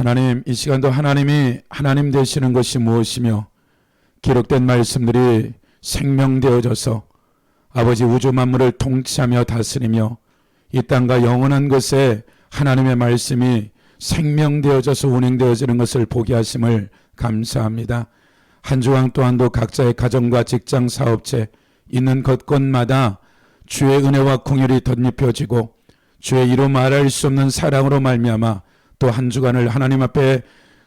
하나님, 이 시간도 하나님이 하나님 되시는 것이 무엇이며 기록된 말씀들이 생명되어져서 아버지 우주 만물을 통치하며 다스리며 이 땅과 영원한 것에 하나님의 말씀이 생명되어져서 운행되어지는 것을 보게 하심을 감사합니다. 한 주간 또한도 각자의 가정과 직장, 사업체 있는 곳곳마다 주의 은혜와 긍휼이 덧입혀지고 주의 이루 말할 수 없는 사랑으로 말미암아 또 한 주간을 하나님 앞에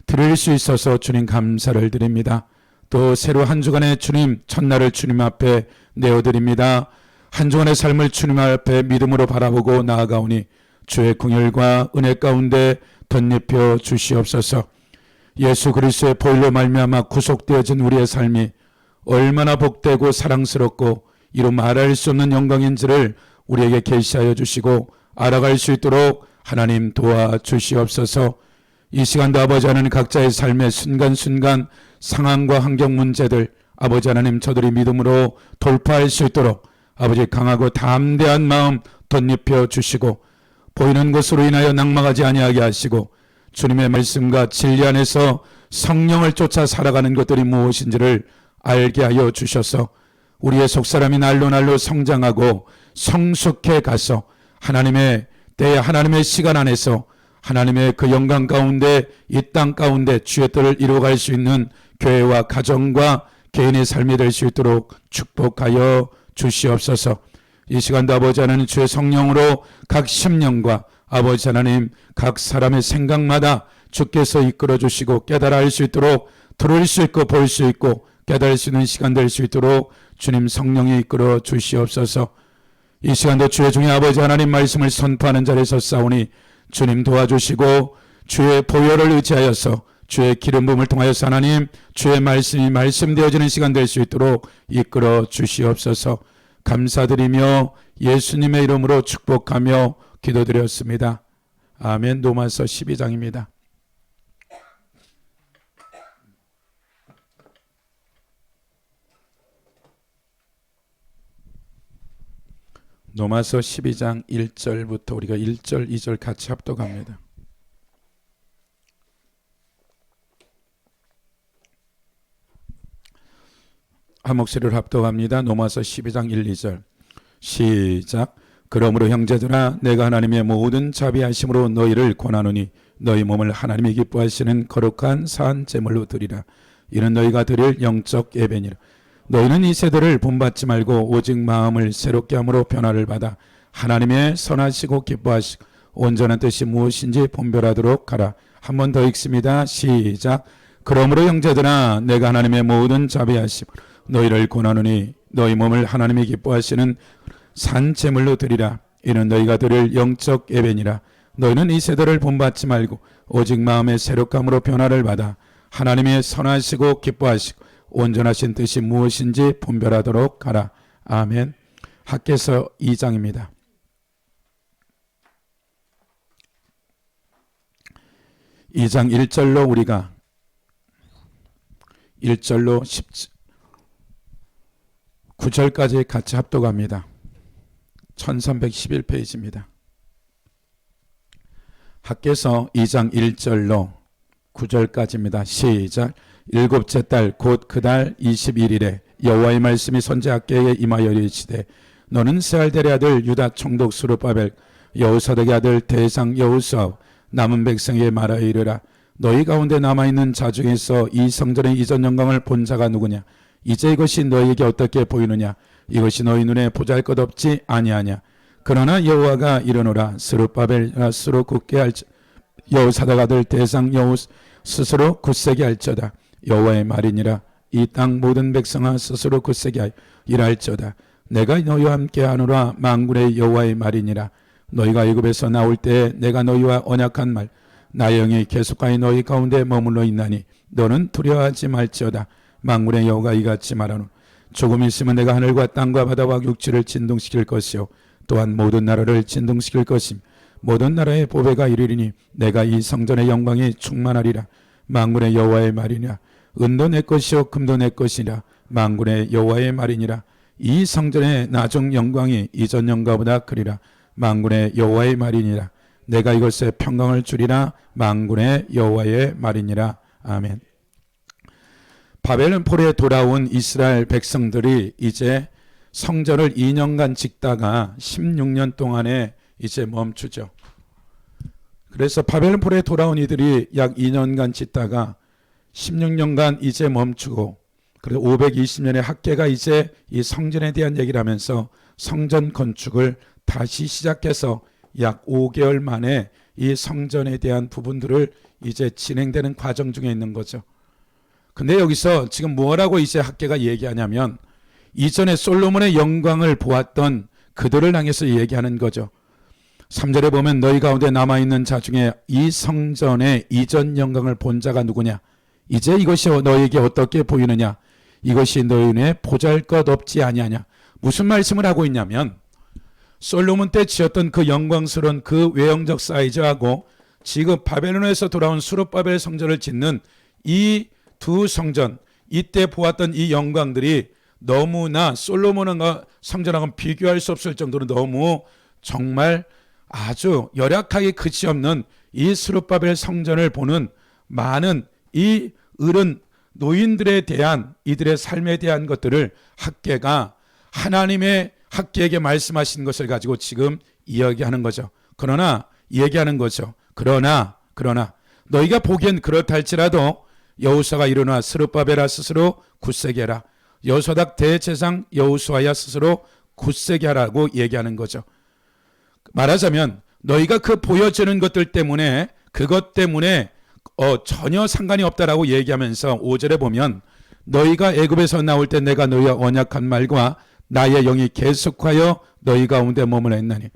드릴 수 있어서 주님 감사를 드립니다. 또 새로 한 주간의 주님 첫날을 주님 앞에 내어드립니다. 한 주간의 삶을 주님 앞에 믿음으로 바라보고 나아가오니 주의 긍휼과 은혜 가운데 덧입혀 주시옵소서. 예수 그리스도의 보혈로 말미암아 구속되어진 우리의 삶이 얼마나 복되고 사랑스럽고 이루 말할 수 없는 영광인지를 우리에게 계시하여 주시고 알아갈 수 있도록 하나님 도와주시옵소서. 이 시간도 아버지 하나님 각자의 삶의 순간순간 상황과 환경 문제들 아버지 하나님 저들이 믿음으로 돌파할 수 있도록 아버지 강하고 담대한 마음 덧입혀 주시고 보이는 것으로 인하여 낙망하지 아니하게 하시고 주님의 말씀과 진리 안에서 성령을 쫓아 살아가는 것들이 무엇인지를 알게 하여 주셔서 우리의 속사람이 날로 성장하고 성숙해 가서 하나님의 때에 하나님의 시간 안에서 하나님의 그 영광 가운데 이 땅 가운데 주의 뜻을 이루어갈 수 있는 교회와 가정과 개인의 삶이 될 수 있도록 축복하여 주시옵소서. 이 시간도 아버지 하나님 주의 성령으로 각 심령과 아버지 하나님 각 사람의 생각마다 주께서 이끌어 주시고 깨달아 알 수 있도록 들을 수 있고 볼 수 있고 깨달을 수 있는 시간 될 수 있도록 주님 성령이 이끌어 주시옵소서. 이 시간도 주의 종의 아버지 하나님 말씀을 선포하는 자리에서 싸우니 주님 도와주시고 주의 보혈을 의지하여서 주의 기름 부음을 통하여서 하나님 주의 말씀이 말씀되어지는 시간 될 수 있도록 이끌어 주시옵소서. 감사드리며 예수님의 이름으로 축복하며 기도드렸습니다. 아멘. 로마서 12장입니다. 로마서 12장 1절부터 우리가 1절, 2절 같이 합독합니다. 한 목소리로 합독합니다. 로마서 12장 1, 2절 시작. 그러므로 형제들아 내가 하나님의 모든 자비하심으로 너희를 권하노니 너희 몸을 하나님이 기뻐하시는 거룩한 산 제물로 드리라. 이는 너희가 드릴 영적 예배니라. 너희는 이 세대를 본받지 말고 오직 마음을 새롭게 함으로 변화를 받아 하나님의 선하시고 기뻐하시고 온전한 뜻이 무엇인지 분별하도록 하라. 한 번 더 읽습니다. 시작. 그러므로 형제들아 내가 하나님의 모든 자비하심 너희를 권하노니 너희 몸을 하나님이 기뻐하시는 산 제물로 드리라. 이는 너희가 드릴 영적 예배니라. 너희는 이 세대를 본받지 말고 오직 마음의 새롭감으로 변화를 받아 하나님의 선하시고 기뻐하시고 온전하신 뜻이 무엇인지 분별하도록 하라. 아멘. 학개서 2장입니다. 2장 1절로 우리가 1절로 9절까지 같이 합독합니다. 1311페이지입니다. 학개서 2장 1절로 9절까지입니다. 시작. 일곱째 달 곧 그 달 21일에 여호와의 말씀이 선지 학개에 임하여 이르시되 너는 세알델의 아들 유다 총독 스룹바벨 여호사닥의 아들 대상 여호수아 남은 백성에게 말하여 이르라. 너희 가운데 남아있는 자 중에서 이 성전의 이전 영광을 본 자가 누구냐? 이제 이것이 너희에게 어떻게 보이느냐? 이것이 너희 눈에 보잘것없지 아니하냐? 그러나 여호와가 이르노라. 스룹바벨 스스로 굳게 할지 여호사닥 아들 대상 여호 스스로 굳세게 할지어다. 여호와의 말이니라. 이 땅 모든 백성아 스스로 굳세게 하여 일할지어다. 내가 너희와 함께 하노라. 만군의 여호와의 말이니라. 너희가 애굽에서 나올 때에 내가 너희와 언약한 말 나의 영이 계속하여 너희 가운데 머물러 있나니 너는 두려워하지 말지어다. 만군의 여호가 이같이 말하노. 조금 있으면 내가 하늘과 땅과 바다와 육지를 진동시킬 것이요 또한 모든 나라를 진동시킬 것임. 모든 나라의 보배가 이르리니 내가 이 성전의 영광이 충만하리라. 만군의 여호와의 말이니라. 은도 내 것이요 금도 내 것이라. 만군의 여호와의 말이니라. 이 성전의 나중 영광이 이전 영광보다 크리라. 만군의 여호와의 말이니라. 내가 이것에 평강을 주리라. 만군의 여호와의 말이니라. 아멘. 바벨론 폴에 돌아온 이스라엘 백성들이 이제 성전을 2년간 짓다가 16년 동안에 이제 멈추죠. 그래서 바벨론 폴에 돌아온 이들이 약 2년간 짓다가 16년간 이제 멈추고, 그리고 520년에 학개가 이제 이 성전에 대한 얘기를 하면서 성전 건축을 다시 시작해서 약 5개월 만에 이 성전에 대한 부분들을 이제 진행되는 과정 중에 있는 거죠. 근데 여기서 지금 뭐라고 이제 학개가 얘기하냐면 이전에 솔로몬의 영광을 보았던 그들을 향해서 얘기하는 거죠. 3절에 보면 너희 가운데 남아있는 자 중에 이 성전의 이전 영광을 본 자가 누구냐? 이제 이것이 너에게 어떻게 보이느냐? 이것이 너희 눈에 보잘것없지 아니하냐? 무슨 말씀을 하고 있냐면 솔로몬 때 지었던 그 영광스러운 그 외형적 사이즈하고 지금 바벨론에서 돌아온 수룹바벨 성전을 짓는 이 두 성전, 이때 보았던 이 영광들이 너무나 솔로몬의 성전하고는 비교할 수 없을 정도로 너무 정말 아주 열악하게 끝이 없는 이 스룹바벨 성전을 보는 많은 이 어른 노인들에 대한 이들의 삶에 대한 것들을 학개가 하나님의 학개에게 말씀하신 것을 가지고 지금 이야기하는 거죠. 그러나 얘기하는 거죠. 그러나 너희가 보기엔 그렇다 할지라도 여호수아가 일어나 스룹바벨아 스스로 굳세게 하라. 여호사닥 대제사장 여호수아야 스스로 굳세게 하라고 얘기하는 거죠. 말하자면 너희가 그 보여지는 것들 때문에 그것 때문에 전혀 상관이 없다라고 얘기하면서 5절에 보면 너희가 애굽에서 나올 때 내가 너희와 언약한 말과 나의 영이 계속하여 너희 가운데 머물렀나니.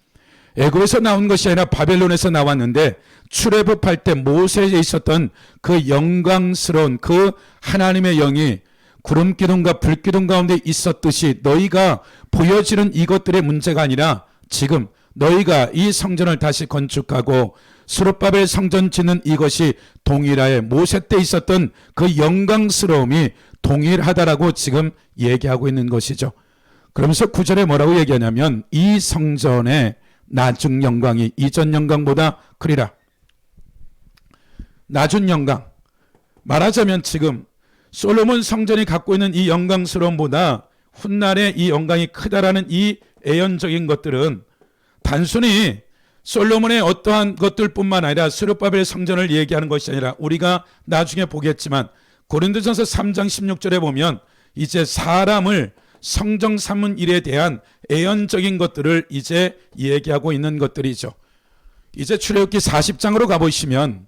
애굽에서 나온 것이 아니라 바벨론에서 나왔는데 출애굽할 때 모세에 있었던 그 영광스러운 그 하나님의 영이 구름 기둥과 불 기둥 가운데 있었듯이 너희가 보여지는 이것들의 문제가 아니라 지금 너희가 이 성전을 다시 건축하고 스룹바벨 성전 짓는 이것이 동일하에 모세 때 있었던 그 영광스러움이 동일하다라고 지금 얘기하고 있는 것이죠. 그러면서 9절에 뭐라고 얘기하냐면 이 성전의 나중 영광이 이전 영광보다 크리라. 낮은 영광, 말하자면 지금 솔로몬 성전이 갖고 있는 이 영광스러움보다 훗날의 이 영광이 크다라는 이 애연적인 것들은 단순히 솔로몬의 어떠한 것들뿐만 아니라 스룹바벨 성전을 얘기하는 것이 아니라 우리가 나중에 보겠지만 고린도전서 3장 16절에 보면 이제 사람을 성정 삼은 일에 대한 애연적인 것들을 이제 얘기하고 있는 것들이죠. 이제 출애굽기 40장으로 가보시면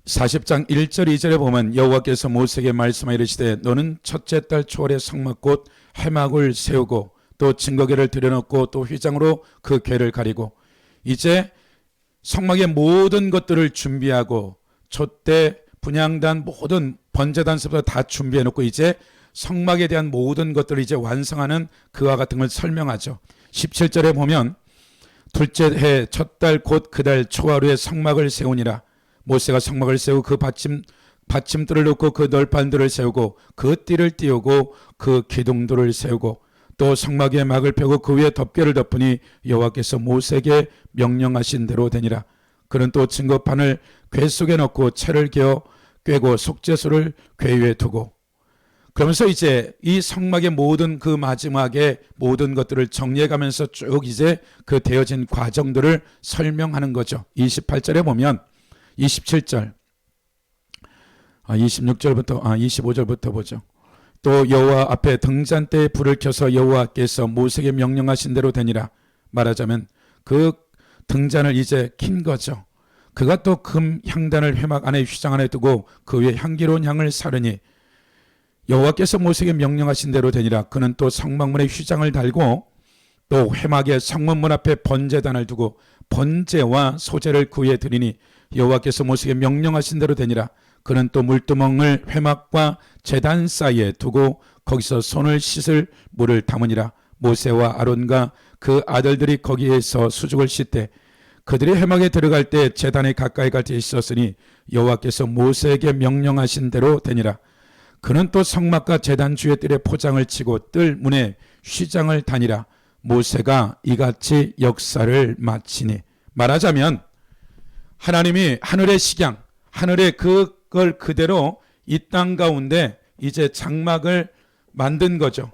(40장) 1절 2절에 보면 여호와께서 모세에게 말씀하여 이르시되 너는 첫째 달 초월에 성막곧 회막을 세우고 또 증거궤를 들여놓고 또 휘장으로 그 궤를 가리고 이제 성막의 모든 것들을 준비하고 촛대 분향단 모든 번제단서부터 다 준비해놓고 이제 성막에 대한 모든 것들을 이제 완성하는 그와 같은 걸 설명하죠. 17절에 보면 둘째 해 첫 달 곧 그 달 초하루에 성막을 세우니라. 모세가 성막을 세우고 그 받침들을 놓고 그 널판들을 세우고 그 띠를 띄우고 그 기둥들을 세우고 또 성막에 막을 펴고 그 위에 덮개를 덮으니 여호와께서 모세에게 명령하신 대로 되니라. 그는 또 증거판을 궤 속에 넣고 채를 개어 꿰고 속죄소를 궤 위에 두고 그러면서 이제 이 성막의 모든 그 마지막에 모든 것들을 정리해가면서 쭉 이제 그 되어진 과정들을 설명하는 거죠. 28절에 보면 27절, 26절부터 25절부터 보죠. 또 여호와 앞에 등잔 때에 불을 켜서 여호와께서 모세에게 명령하신 대로 되니라. 말하자면 그 등잔을 이제 킨 거죠. 그가 또 금 향단을 회막 안에 휘장 안에 두고 그 위에 향기로운 향을 사르니 여호와께서 모세에게 명령하신 대로 되니라. 그는 또 성막문에 휘장을 달고 또 회막의 성문문 앞에 번제단을 두고 번제와 소제를 그 위에 드리니 여호와께서 모세에게 명령하신 대로 되니라. 그는 또 물두멍을 회막과 제단 사이에 두고 거기서 손을 씻을 물을 담으니라. 모세와 아론과 그 아들들이 거기에서 수죽을 씻되 그들이 회막에 들어갈 때 제단에 가까이 갈 때 있었으니 여호와께서 모세에게 명령하신 대로 되니라. 그는 또 성막과 제단 주의 뜰에 포장을 치고 뜰 문에 휘장을 다니라. 모세가 이같이 역사를 마치니. 말하자면 하나님이 하늘의 식양, 하늘의 그걸 그대로 이 땅 가운데 이제 장막을 만든 거죠.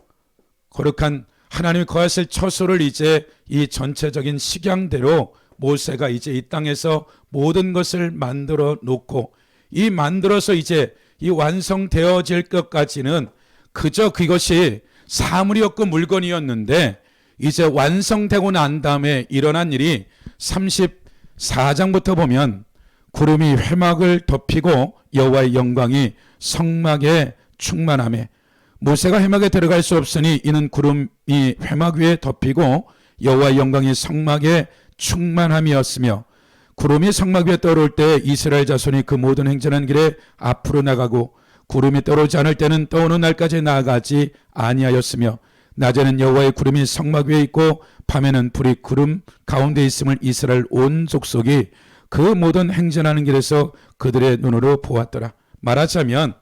거룩한 하나님이 거하실 처소를 이제 이 전체적인 식양대로 모세가 이제 이 땅에서 모든 것을 만들어 놓고, 이 만들어서 이제 이 완성되어질 것까지는 그저 그것이 사물이었고 물건이었는데, 이제 완성되고 난 다음에 일어난 일이 34장부터 보면 구름이 회막을 덮이고 여호와의 영광이 성막에 충만하며, 모세가 회막에 들어갈 수 없으니 이는 구름이 회막 위에 덮이고 여호와의 영광이 성막에 충만함이었으며, 구름이 성막 위에 떠오를 때 이스라엘 자손이 그 모든 행전한 길에 앞으로 나가고 구름이 떠오르지 않을 때는 떠오는 날까지 나아가지 아니하였으며, 낮에는 여호와의 구름이 성막 위에 있고 밤에는 불이 구름 가운데 있음을 이스라엘 온 족속이 그 모든 행전하는 길에서 그들의 눈으로 보았더라. 말하자면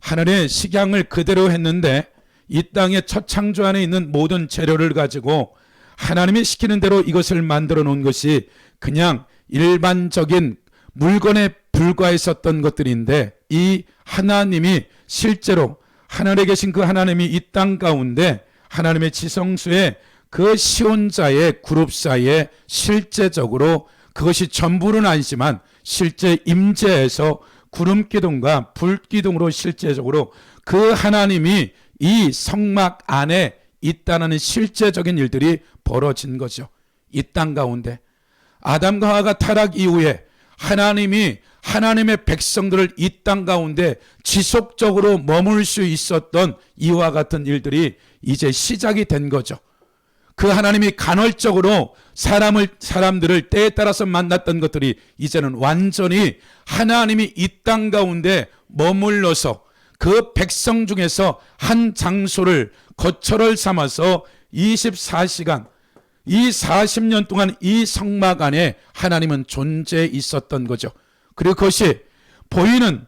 하늘의 식양을 그대로 했는데 이 땅의 첫 창조 안에 있는 모든 재료를 가지고 하나님이 시키는 대로 이것을 만들어 놓은 것이 그냥 일반적인 물건에 불과했었던 것들인데, 이 하나님이 실제로 하늘에 계신 그 하나님이 이 땅 가운데 하나님의 지성소에 그 시온자의 그룹 사이에 실제적으로, 그것이 전부는 아니지만 실제 임재해서 구름기둥과 불기둥으로 실제적으로 그 하나님이 이 성막 안에 있다는 실제적인 일들이 벌어진 거죠. 이 땅 가운데 아담과 하와가 타락 이후에 하나님이 하나님의 백성들을 이 땅 가운데 지속적으로 머물 수 있었던 이와 같은 일들이 이제 시작이 된 거죠. 그 하나님이 간헐적으로 사람들을 때에 따라서 만났던 것들이 이제는 완전히 하나님이 이 땅 가운데 머물러서 그 백성 중에서 한 장소를 거처를 삼아서 24시간, 이 40년 동안 이 성막 안에 하나님은 존재해 있었던 거죠. 그리고 그것이 보이든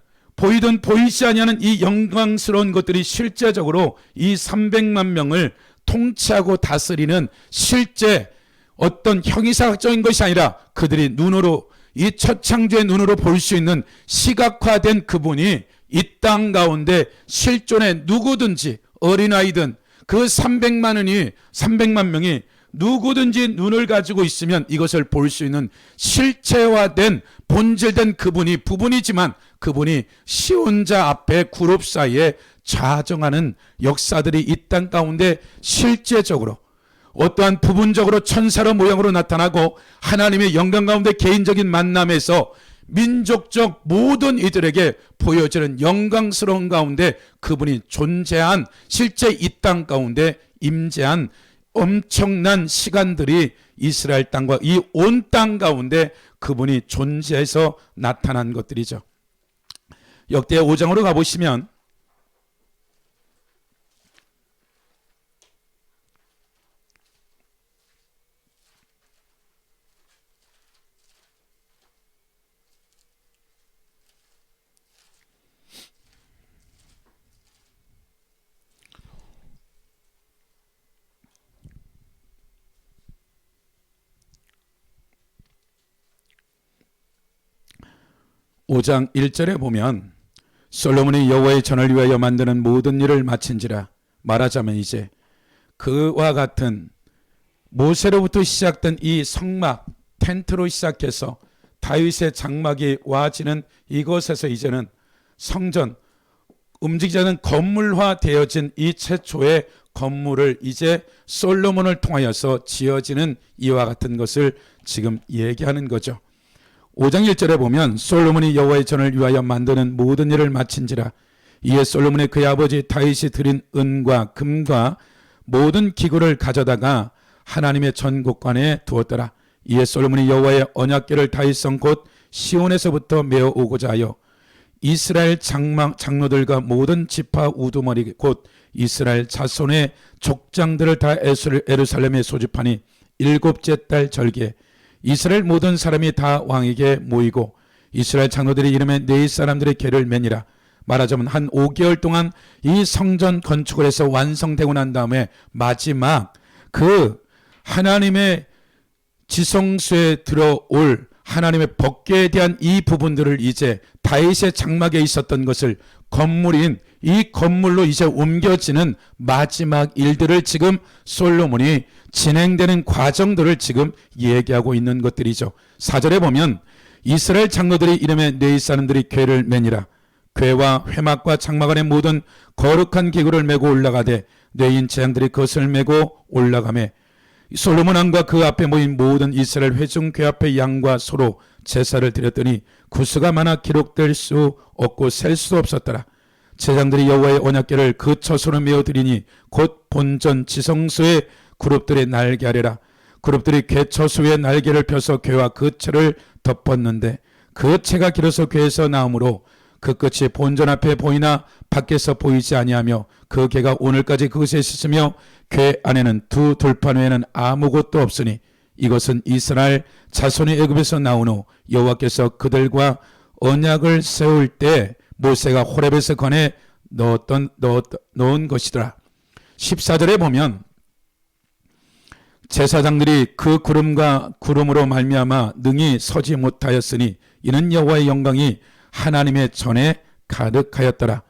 보이지 아니하는 이 영광스러운 것들이 실제적으로 이 300만 명을 통치하고 다스리는 실제 어떤 형이사적인 것이 아니라 그들이 눈으로, 이 첫 창조의 눈으로 볼 수 있는 시각화된 그분이 이 땅 가운데 실존의 누구든지, 어린아이든 그 300만 명이 누구든지 눈을 가지고 있으면 이것을 볼 수 있는 실체화된 본질된 그분이 부분이지만, 그분이 시온자 앞에 그룹 사이에 좌정하는 역사들이 이 땅 가운데 실제적으로 어떠한 부분적으로 천사로 모양으로 나타나고 하나님의 영광 가운데 개인적인 만남에서 민족적 모든 이들에게 보여지는 영광스러운 가운데 그분이 존재한, 실제 이 땅 가운데 임재한 엄청난 시간들이 이스라엘 땅과 이 온 땅 가운데 그분이 존재해서 나타난 것들이죠. 역대 5장으로 가보시면 오 장 1절에 보면 솔로몬이 여호와의 전을 위하여 만드는 모든 일을 마친지라. 말하자면 이제 그와 같은 모세로부터 시작된 이 성막, 텐트로 시작해서 다윗의 장막이 와지는 이곳에서 이제는 성전, 움직이지 않는 건물화 되어진 이 최초의 건물을 이제 솔로몬을 통하여서 지어지는 이와 같은 것을 지금 얘기하는 거죠. 5장 1절에 보면 솔로몬이 여호와의 전을 위하여 만드는 모든 일을 마친지라. 이에 솔로몬이 그의 아버지 다윗이 드린 은과 금과 모든 기구를 가져다가 하나님의 전곡관에 두었더라. 이에 솔로몬이 여호와의 언약궤를 다윗성 곧 시온에서부터 메어 오고자 하여 이스라엘 장로들과 모든 지파 우두머리 곧 이스라엘 자손의 족장들을 다 예루살렘에 소집하니 7째 달 절기에 이스라엘 모든 사람이 다 왕에게 모이고 이스라엘 장로들의 이름에 네 사람들의 궤를 매니라. 말하자면 한 5개월 동안 이 성전 건축을 해서 완성되고 난 다음에 마지막 그 하나님의 지성소에 들어올 하나님의 법궤에 대한 이 부분들을 이제 다윗의 장막에 있었던 것을 건물인 이 건물로 이제 옮겨지는 마지막 일들을 지금 솔로몬이 진행되는 과정들을 지금 얘기하고 있는 것들이죠. 4절에 보면 이스라엘 장로들의 이름에 네 사람들이 궤를 매니라. 궤와 회막과 장막 안에 모든 거룩한 기구를 메고 올라가되 뇌인 재앙들이 그것을 메고 올라가매 솔로몬 왕과 그 앞에 모인 모든 이스라엘 회중 궤 앞에 양과 소로 제사를 드렸더니 구수가 많아 기록될 수 없고 셀 수 없었더라. 제장들이 여호와의 언약궤를 그 처소로 메어 드리니 곧 본전 지성소의 그룹들의 날개 아래라. 그룹들이 궤 처소의 날개를 펴서 궤와 그 채를 덮었는데 그 채가 길어서 궤에서 나오므로 그 끝이 본전 앞에 보이나 밖에서 보이지 아니하며 그 궤가 오늘까지 그것에 있으며 궤 안에는 두 돌판 외에는 아무것도 없으니 이것은 이스라엘 자손이 애굽에서 나온 후 여호와께서 그들과 언약을 세울 때 모세가 호렙에서 건에 넣은 것이더라. 14절에 보면 제사장들이 그 구름으로 말미암아 능히 서지 못하였으니 이는 여호와의 영광이 하나님의 전에 가득하였더라.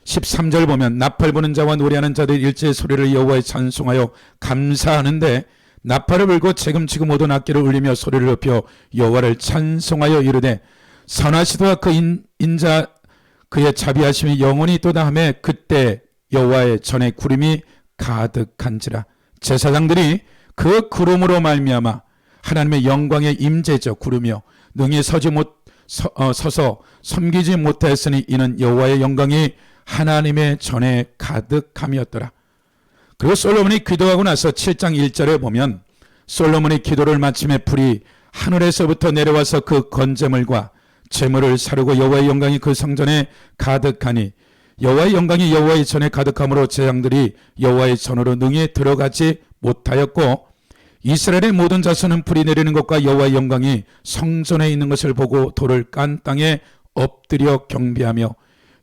13절 보면 나팔 부는 자와 노래하는 자들 일제의 소리를 여호와에 찬송하여 감사하는데 나팔을 불고 지금 모든 악기를 울리며 소리를 높여 여호와를 찬송하여 이르되 선하시도와 그 인자 그의 자비하심이 영원히 있도다 하매 그때 여호와의 전에 구름이 가득한지라. 제사장들이 그 구름으로 말미암아 하나님의 영광의 임재죠. 구름이요 능히 서서 섬기지 못하였으니 이는 여호와의 영광이 하나님의 전에 가득함이었더라. 그리고 솔로몬이 기도하고 나서 7장 1절에 보면 솔로몬이 기도를 마침에 불이 하늘에서부터 내려와서 그 건제물과 제물을 사르고 여호와의 영광이 그 성전에 가득하니 여호와의 영광이 여호와의 전에 가득함으로 제장들이 여호와의 전으로 능히 들어가지 못하였고 이스라엘의 모든 자손은 불이 내리는 것과 여호와의 영광이 성전에 있는 것을 보고 돌을 깐 땅에 엎드려 경배하며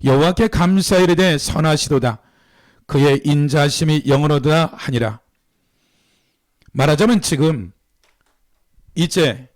여호와께 감사이르되 선하시도다 그의 인자하심이 영원하도다 하니라. 말하자면 지금 이제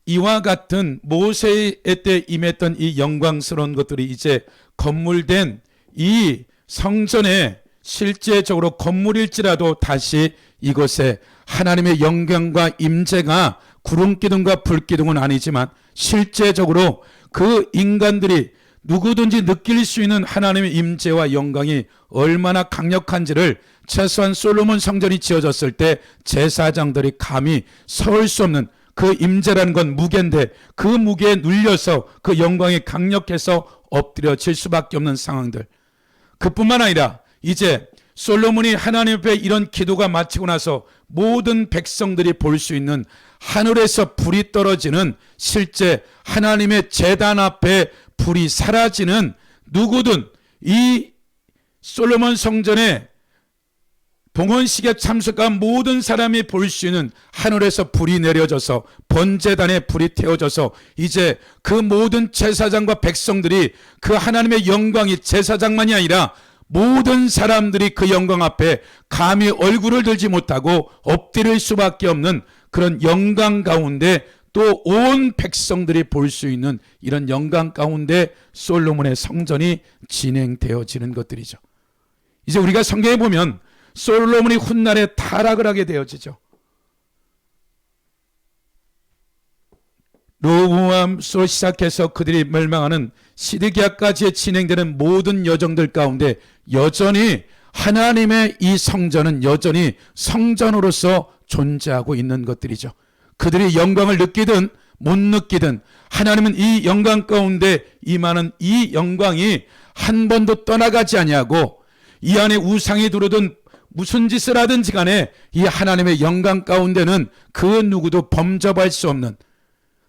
이와 같은 모세의 때 임했던 이 영광스러운 것들이 이제 건물된 이 성전에 실제적으로 건물일지라도 다시 이곳에 하나님의 영광과 임재가 구름기둥과 불기둥은 아니지만 실제적으로 그 인간들이 누구든지 느낄 수 있는 하나님의 임재와 영광이 얼마나 강력한지를 최소한 솔로몬 성전이 지어졌을 때 제사장들이 감히 서울 수 없는 그 임재라는 건 무게인데 그 무게에 눌려서 그 영광이 강력해서 엎드려질 수밖에 없는 상황들. 그뿐만 아니라 이제 솔로몬이 하나님 앞에 이런 기도가 마치고 나서 모든 백성들이 볼 수 있는 하늘에서 불이 떨어지는 실제 하나님의 제단 앞에 불이 사라지는 누구든 이 솔로몬 성전에 봉헌식에 참석한 모든 사람이 볼 수 있는 하늘에서 불이 내려져서 번제단에 불이 태워져서 이제 그 모든 제사장과 백성들이 그 하나님의 영광이 제사장만이 아니라 모든 사람들이 그 영광 앞에 감히 얼굴을 들지 못하고 엎드릴 수밖에 없는 그런 영광 가운데 또 온 백성들이 볼 수 있는 이런 영광 가운데 솔로몬의 성전이 진행되어지는 것들이죠. 이제 우리가 성경에 보면 솔로몬이 훗날에 타락을 하게 되어지죠. 르호보암으로 시작해서 그들이 멸망하는 시드기야까지 진행되는 모든 여정들 가운데 여전히 하나님의 이 성전은 여전히 성전으로서 존재하고 있는 것들이죠. 그들이 영광을 느끼든 못 느끼든 하나님은 이 영광 가운데 임하는 이 영광이 한 번도 떠나가지 아니하고 이 안에 우상이 들어든 무슨 짓을 하든지 간에 이 하나님의 영광 가운데는 그 누구도 범접할 수 없는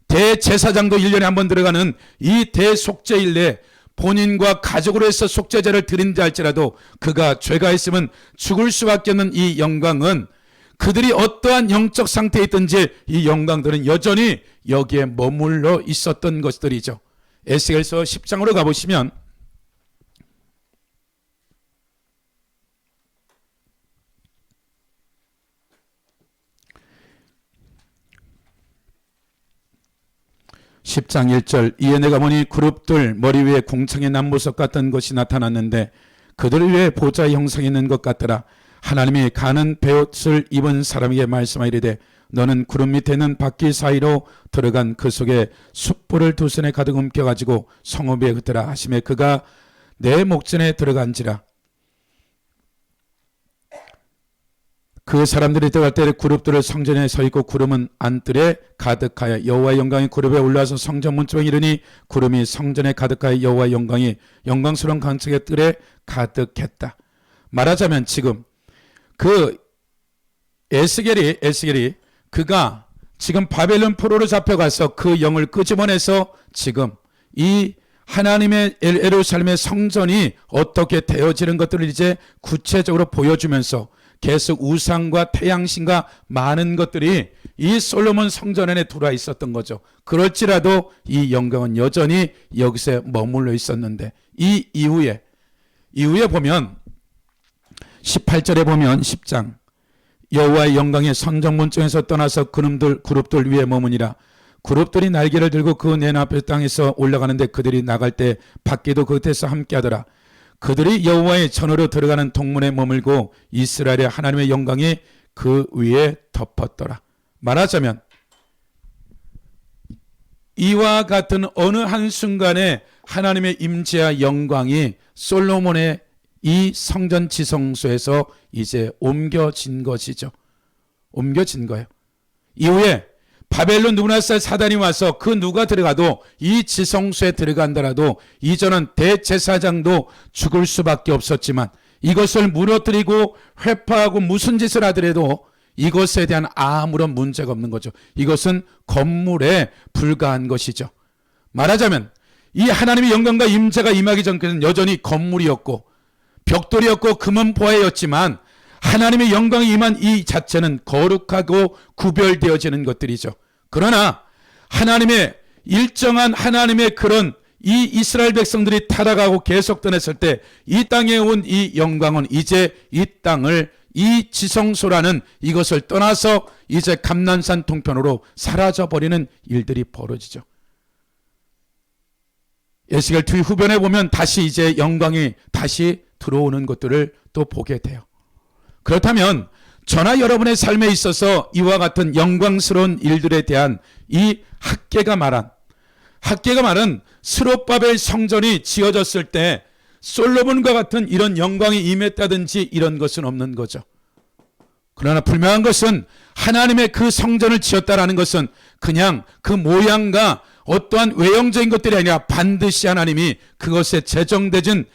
대제사장도 1년에 한 번 들어가는 이 대속죄일에 본인과 가족으로 해서 속죄제를 드린다 할지라도 그가 죄가 있으면 죽을 수밖에 없는 이 영광은 그들이 어떠한 영적 상태에 있든지 이 영광들은 여전히 여기에 머물러 있었던 것들이죠. 에스겔서 10장으로 가보시면 10장 1절 이에 내가 보니 그룹들 머리 위에 궁창의 남보석 같은 것이 나타났는데 그들 위에 보좌의 형상이 있는 것 같더라. 하나님이 가는 베옷을 입은 사람에게 말씀하이르되 너는 구름 밑에 있는 바퀴 사이로 들어간 그 속에 숯불을 두 손에 가득 옮겨가지고 성읍 위에 흩으라 하시매 그가 내 목전에 들어간지라. 그 사람들이 들어갈 때 그룹들을 성전에 서 있고 구름은 안뜰에 가득하여 여호와의 영광이 그룹에 올라와서 성전 문쪽에 이르니 구름이 성전에 가득하여 여호와의 영광이 영광스러운 강책의 뜰에 가득했다. 말하자면 지금 그 에스겔이 그가 지금 바벨론 포로로 잡혀가서 그 영을 끄집어내서 지금 이 하나님의 예루살렘의 성전이 어떻게 되어지는 것들을 이제 구체적으로 보여주면서 계속 우상과 태양신과 많은 것들이 이 솔로몬 성전 안에 들어와 있었던 거죠. 그럴지라도 이 영광은 여전히 여기서 머물러 있었는데 이 이후에 보면 18절에 보면 10장 여호와의 영광이 성전문쪽에서 떠나서 그룹들 위에 머무니라. 그룹들이 날개를 들고 그 내 앞에 땅에서 올라가는데 그들이 나갈 때 바퀴도 그곳에서 함께하더라. 그들이 여호와의 전으로 들어가는 동문에 머물고 이스라엘의 하나님의 영광이 그 위에 덮었더라. 말하자면 이와 같은 어느 한순간에 하나님의 임재와 영광이 솔로몬의 이 성전 지성소에서 이제 옮겨진 것이죠. 옮겨진 거예요. 이후에 바벨론 누브갓네살 사단이 와서 그 누가 들어가도 이 지성소에 들어간다라도 이전은 대제사장도 죽을 수밖에 없었지만 이것을 무너뜨리고 회파하고 무슨 짓을 하더라도 이것에 대한 아무런 문제가 없는 거죠. 이것은 건물에 불과한 것이죠. 말하자면 이 하나님의 영광과 임재가 임하기 전까지는 여전히 건물이었고 벽돌이었고 금은 보화였지만 하나님의 영광이 임한 이 자체는 거룩하고 구별되어지는 것들이죠. 그러나 하나님의 일정한 하나님의 그런 이 이스라엘 백성들이 타락하고 계속 떠났을 때 이 땅에 온 이 영광은 이제 이 땅을 이 지성소라는 이것을 떠나서 이제 감난산 동편으로 사라져버리는 일들이 벌어지죠. 에스겔 뒤 후변에 보면 다시 이제 영광이 다시 들어오는 것들을 또 보게 돼요. 그렇다면 저나 여러분의 삶에 있어서 이와 같은 영광스러운 일들에 대한 이 학개가 말한 스룹바벨 성전이 지어졌을 때 솔로몬과 같은 이런 영광이 임했다든지 이런 것은 없는 거죠. 그러나 분명한 것은 하나님의 그 성전을 지었다라는 것은 그냥 그 모양과 어떠한 외형적인 것들이 아니라 반드시 하나님이 그것에 제정되진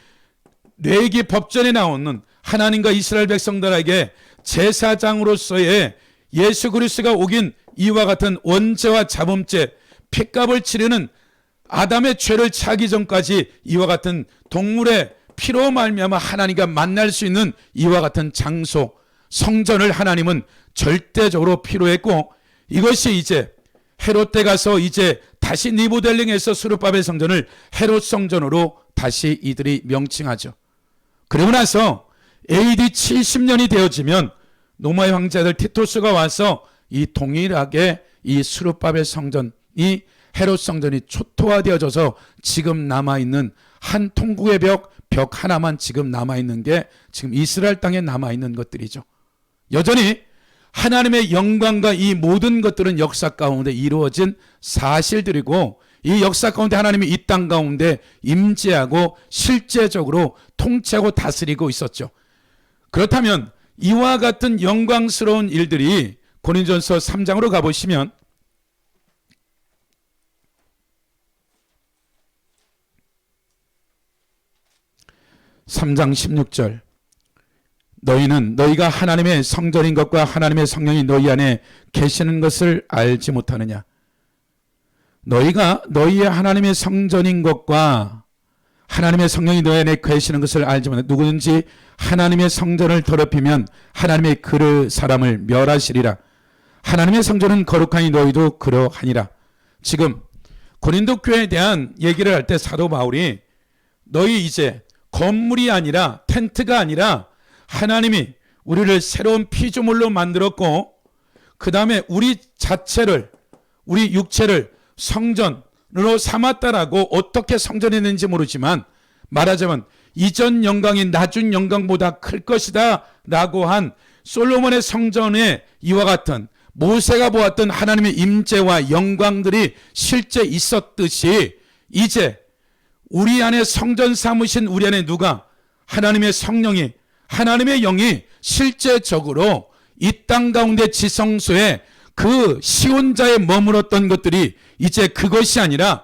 레위기 법전에 나오는 하나님과 이스라엘 백성들에게 제사장으로서의 예수 그리스도가 오긴 이와 같은 원죄와 자범죄, 핏값을 치르는 아담의 죄를 차기 전까지 이와 같은 동물의 피로 말미암아 하나님과 만날 수 있는 이와 같은 장소, 성전을 하나님은 절대적으로 필요했고 이것이 이제 헤롯 때 가서 이제 다시 리모델링해서 스룹바벨 성전을 헤롯 성전으로 다시 이들이 명칭하죠. 그리고 나서 AD 70년이 되어지면 로마의 황제들 티토스가 와서 이 동일하게 이 스룹바벨 성전, 이 헤롯 성전이 초토화되어져서 지금 남아있는 한 통곡의 벽 하나만 지금 남아있는 게 지금 이스라엘 땅에 남아있는 것들이죠. 여전히 하나님의 영광과 이 모든 것들은 역사 가운데 이루어진 사실들이고 이 역사 가운데 하나님이 이 땅 가운데 임재하고 실제적으로 통치하고 다스리고 있었죠. 그렇다면 이와 같은 영광스러운 일들이 고린도전서 3장으로 가보시면 3장 16절 너희는 너희가 하나님의 성전인 것과 하나님의 성령이 너희 안에 계시는 것을 알지 못하느냐. 너희가 너희의 하나님의 성전인 것과 하나님의 성령이 너희 안에 거하시는 것을 알지만 누구든지 하나님의 성전을 더럽히면 하나님의 그 사람을 멸하시리라. 하나님의 성전은 거룩하니 너희도 그러하니라. 지금 고린도 교회에 대한 얘기를 할 때 사도 바울이 너희 이제 건물이 아니라 텐트가 아니라 하나님이 우리를 새로운 피조물로 만들었고 그 다음에 우리 자체를 우리 육체를 성전으로 삼았다라고 어떻게 성전했는지 모르지만 말하자면 이전 영광이 낮은 영광보다 클 것이다 라고 한 솔로몬의 성전에 이와 같은 모세가 보았던 하나님의 임재와 영광들이 실제 있었듯이 이제 우리 안에 성전 삼으신 우리 안에 누가 하나님의 성령이 하나님의 영이 실제적으로 이 땅 가운데 지성소에 그 시온자에 머물었던 것들이 이제 그것이 아니라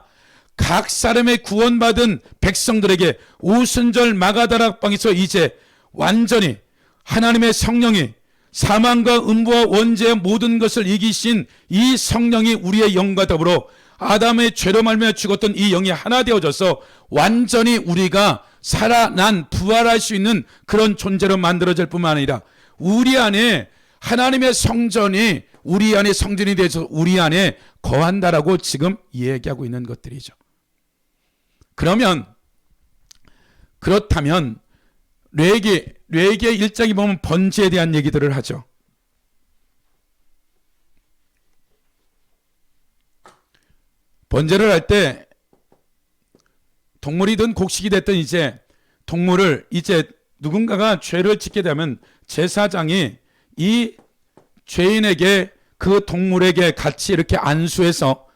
각 사람의 구원받은 백성들에게 오순절 마가다락방에서 이제 완전히 하나님의 성령이 사망과 음부와 원죄의 모든 것을 이기신 이 성령이 우리의 영과 더불어 아담의 죄로 말미암아 죽었던 이 영이 하나 되어져서 완전히 우리가 살아난 부활할 수 있는 그런 존재로 만들어질 뿐만 아니라 우리 안에 하나님의 성전이 우리 안에 성전이 되어서 우리 안에 거한다라고 지금 얘기하고 있는 것들이죠. 그렇다면 레위기 1장에 보면 번제에 대한 얘기들을 하죠. 번제를 할 때 동물이든 곡식이 됐든 이제 동물을 이제 누군가가 죄를 짓게 되면 제사장이 이 죄인에게 그 동물에게 같이 이렇게 안수해서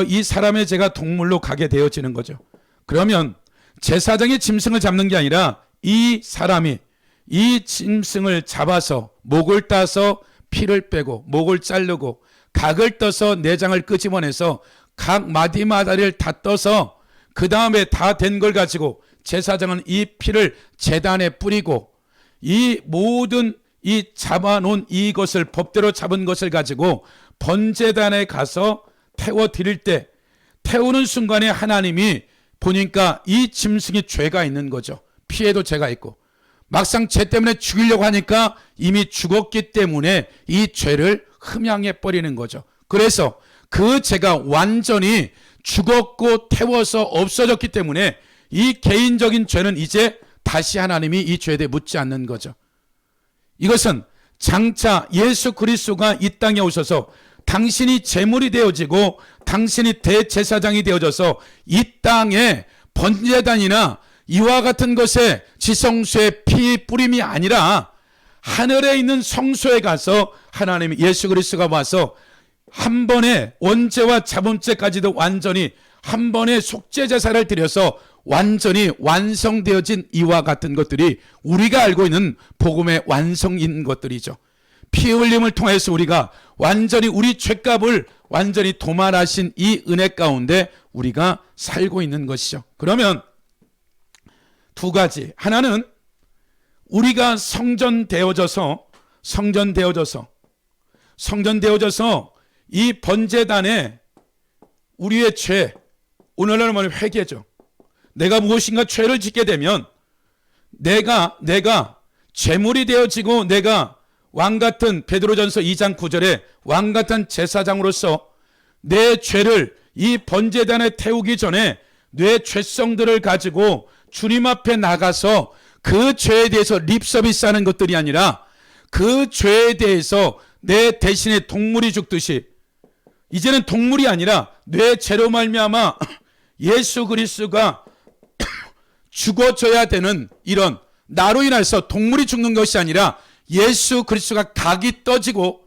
이 사람의 죄가 동물로 가게 되어지는 거죠. 그러면 제사장이 짐승을 잡는 게 아니라 이 사람이 이 짐승을 잡아서 목을 따서 피를 빼고 목을 자르고 각을 떠서 내장을 끄집어내서 각 마디마다를 다 떠서 그 다음에 다 된 걸 가지고 제사장은 이 피를 제단에 뿌리고 이 모든 이 잡아놓은 이것을 법대로 잡은 것을 가지고 번제단에 가서 태워 드릴 때 태우는 순간에 하나님이 보니까 이 짐승이 죄가 있는 거죠. 피에도 죄가 있고 막상 죄 때문에 죽이려고 하니까 이미 죽었기 때문에 이 죄를 흠양해 버리는 거죠. 그래서 그 죄가 완전히 죽었고 태워서 없어졌기 때문에 이 개인적인 죄는 이제 다시 하나님이 이 죄에 대해 묻지 않는 거죠. 이것은 장차 예수 그리스도가 이 땅에 오셔서 당신이 제물이 되어지고 당신이 대제사장이 되어져서 이 땅에 번제단이나 이와 같은 것에 지성소에 피 뿌림이 아니라 하늘에 있는 성소에 가서 하나님 예수 그리스도가 와서 한 번에 원죄와 자범죄까지도 완전히 한 번에 속죄 제사를 드려서 완전히 완성되어진 이와 같은 것들이 우리가 알고 있는 복음의 완성인 것들이죠. 피 흘림을 통해서 우리가 완전히 우리 죄값을 완전히 도말하신 이 은혜 가운데 우리가 살고 있는 것이죠. 그러면 두 가지. 하나는 우리가 성전되어져서 이 번제단에 우리의 죄, 오늘날 말하면 회개죠. 내가 무엇인가 죄를 짓게 되면 내가 죄물이 되어지고 내가 왕같은 베드로전서 2장 9절에 왕같은 제사장으로서 내 죄를 이 번제단에 태우기 전에 내 죄성들을 가지고 주님 앞에 나가서 그 죄에 대해서 립서비스하는 것들이 아니라 그 죄에 대해서 내 대신에 동물이 죽듯이 이제는 동물이 아니라 내 죄로 말미암아 예수 그리스도가 죽어져야 되는 이런 나로 인해서 동물이 죽는 것이 아니라 예수 그리스도가 각이 떠지고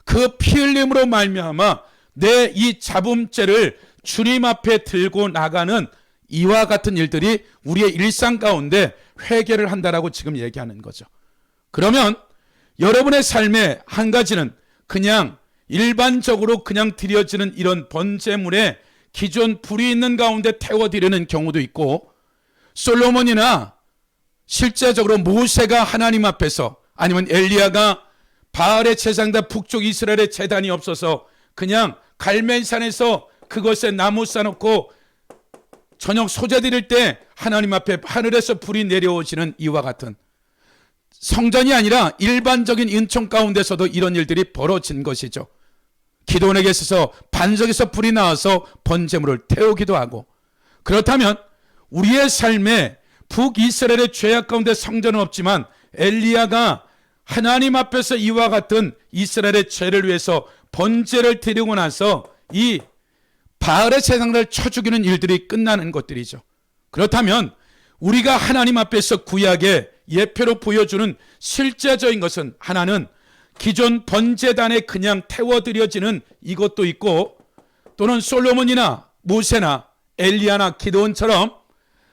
그 피 흘림으로 말미암아 내 이 잡음죄를 주님 앞에 들고 나가는 이와 같은 일들이 우리의 일상 가운데 회개를 한다라고 지금 얘기하는 거죠. 그러면 여러분의 삶의 한 가지는 그냥 일반적으로 그냥 드려지는 이런 번제물에 기존 불이 있는 가운데 태워드리는 경우도 있고 솔로몬이나 실제적으로 모세가 하나님 앞에서 아니면 엘리야가 바알의 제사장과 북쪽 이스라엘의 제단이 없어서 그냥 갈멜산에서 그것에 나무 쌓아놓고 저녁 소재 드릴 때 하나님 앞에 하늘에서 불이 내려오시는 이와 같은, 성전이 아니라 일반적인 은총 가운데서도 이런 일들이 벌어진 것이죠. 기도원에게 있어서 반석에서 불이 나와서 번제물을 태우기도 하고, 그렇다면 우리의 삶에 북이스라엘의 죄악 가운데 성전은 없지만 엘리야가 하나님 앞에서 이와 같은 이스라엘의 죄를 위해서 번제를 드리고 나서 이 바알의 제사장을 쳐 죽이는 일들이 끝나는 것들이죠. 그렇다면 우리가 하나님 앞에서 구약의 예표로 보여주는 실제적인 것은, 하나는 기존 번제단에 그냥 태워드려지는 이것도 있고, 또는 솔로몬이나 모세나 엘리야나 기드온처럼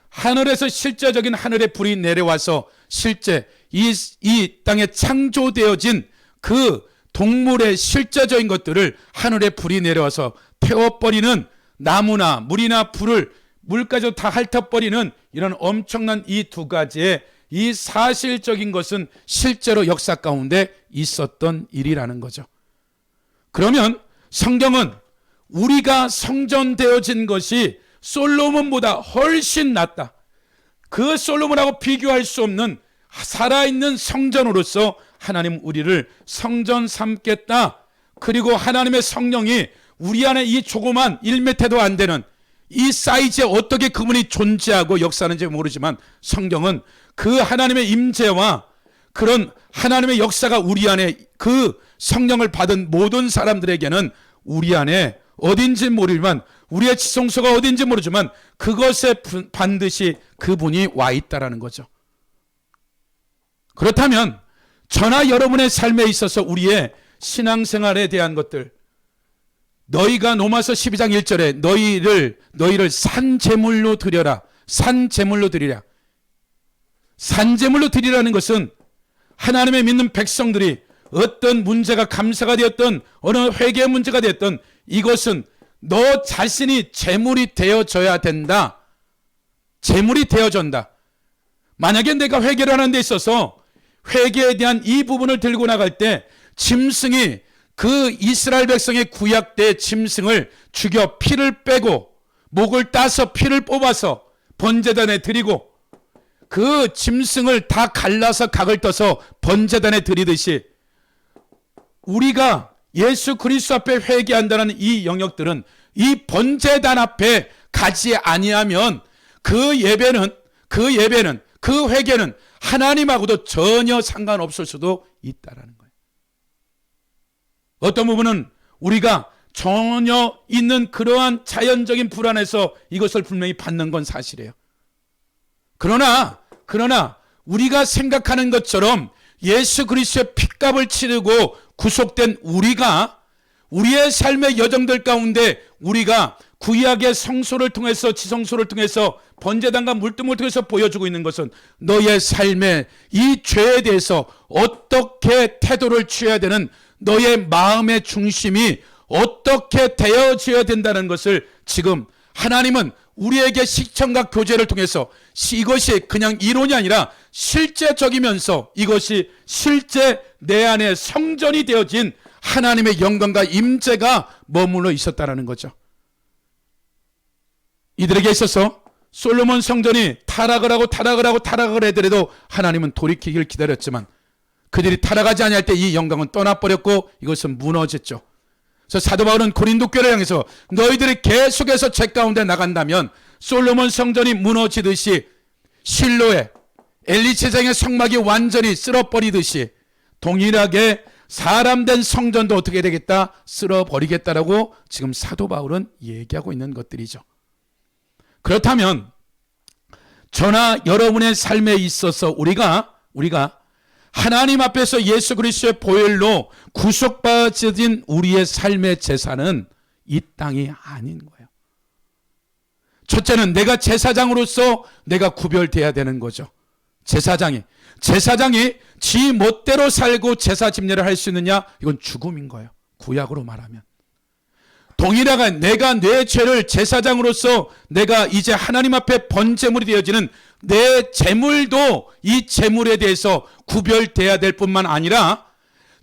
하늘에서 실제적인 하늘의 불이 내려와서 실제 이 땅에 창조되어진 그 동물의 실제적인 것들을 하늘의 불이 내려와서 태워버리는, 나무나 물이나 불을 물까지 다 핥아버리는 이런 엄청난 이 두 가지의 이 사실적인 것은 실제로 역사 가운데 있었던 일이라는 거죠. 그러면 성경은 우리가 성전되어진 것이 솔로몬보다 훨씬 낫다, 그 솔로몬하고 비교할 수 없는 살아있는 성전으로서 하나님 우리를 성전 삼겠다, 그리고 하나님의 성령이 우리 안에 이 조그만 1m도 안 되는 이 사이즈에 어떻게 그분이 존재하고 역사하는지 모르지만, 성경은 그 하나님의 임재와 그런 하나님의 역사가 우리 안에, 그 성령을 받은 모든 사람들에게는 우리 안에 어딘지 모르지만, 우리의 지성소가 어딘지 모르지만 그것에 반드시 그분이 와 있다라는 거죠. 그렇다면 저나 여러분의 삶에 있어서 우리의 신앙생활에 대한 것들, 너희가 로마서 12장 1절에 너희를 산제물로 드려라, 산제물로 드리라. 산제물로 드리라는 것은 하나님의 믿는 백성들이 어떤 문제가 감사가 되었던, 어느 회개의 문제가 되었던, 이것은 너 자신이 제물이 되어져야 된다. 제물이 되어진다. 만약에 내가 회개를 하는 데 있어서 회개에 대한 이 부분을 들고 나갈 때 짐승이, 그 이스라엘 백성의 구약 때 짐승을 죽여 피를 빼고 목을 따서 피를 뽑아서 번제단에 드리고, 그 짐승을 다 갈라서 각을 떠서 번제단에 드리듯이 우리가 예수 그리스도 앞에 회개한다는 이 영역들은 이 번제단 앞에 가지 아니하면 그 예배는 그 회개는 하나님하고도 전혀 상관없을 수도 있다라는 거예요. 어떤 부분은 우리가 전혀 있는 그러한 자연적인 불안에서 이것을 분명히 받는 건 사실이에요. 그러나 우리가 생각하는 것처럼 예수 그리스도의 핏값을 치르고 구속된 우리가, 우리의 삶의 여정들 가운데 우리가 구약의 성소를 통해서, 지성소를 통해서, 번제단과 물등을 통해서 보여주고 있는 것은 너의 삶의 이 죄에 대해서 어떻게 태도를 취해야 되는, 너의 마음의 중심이 어떻게 되어져야 된다는 것을 지금 하나님은 우리에게 시청각 교제를 통해서, 이것이 그냥 이론이 아니라 실제적이면서 이것이 실제 내 안에 성전이 되어진 하나님의 영광과 임재가 머물러 있었다는 거죠. 이들에게 있어서 솔로몬 성전이 타락을 하더라도 하나님은 돌이키기를 기다렸지만, 그들이 타락하지 아니할 때 이 영광은 떠나버렸고 이것은 무너졌죠. 그래서 사도 바울은 고린도 교회를 향해서 너희들이 계속해서 죄 가운데 나간다면 솔로몬 성전이 무너지듯이, 실로에 엘리 제사장의 성막이 완전히 쓸어버리듯이 동일하게 사람된 성전도 어떻게 되겠다? 쓸어버리겠다라고 지금 사도 바울은 얘기하고 있는 것들이죠. 그렇다면 저나 여러분의 삶에 있어서 우리가 하나님 앞에서 예수 그리스도의 보혈로 구속받은 우리의 삶의 제사는 이 땅이 아닌 거예요. 첫째는 내가 제사장으로서 내가 구별돼야 되는 거죠. 제사장이 지 멋대로 살고 제사 집례를 할 수 있느냐? 이건 죽음인 거예요. 구약으로 말하면. 동일하게 내가 내 죄를 제사장으로서 내가 이제 하나님 앞에 번제물이 되어지는 내 제물도 이 제물에 대해서 구별돼야 될 뿐만 아니라,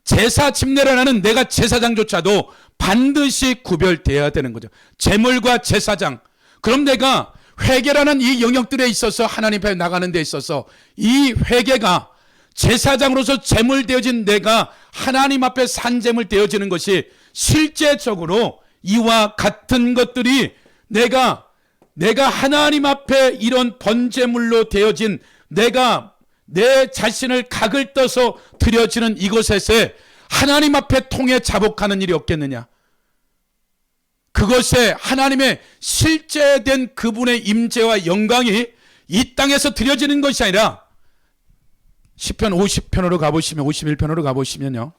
제사 집례를 하는 내가 제사장조차도 반드시 구별돼야 되는 거죠. 제물과 제사장. 그럼 내가 회개라는 이 영역들에 있어서 하나님 앞에 나가는 데 있어서 이 회개가 제사장으로서 제물 되어진 내가 하나님 앞에 산제물 되어지는 것이 실제적으로 이와 같은 것들이 내가 하나님 앞에 이런 번제물로 되어진 내가 내 자신을 각을 떠서 드려지는 이곳에서 하나님 앞에 통해 자복하는 일이 없겠느냐. 그것에 하나님의 실제된 그분의 임재와 영광이 이 땅에서 드려지는 것이 아니라 시편 50편으로 가보시면 51편으로 가보시면요.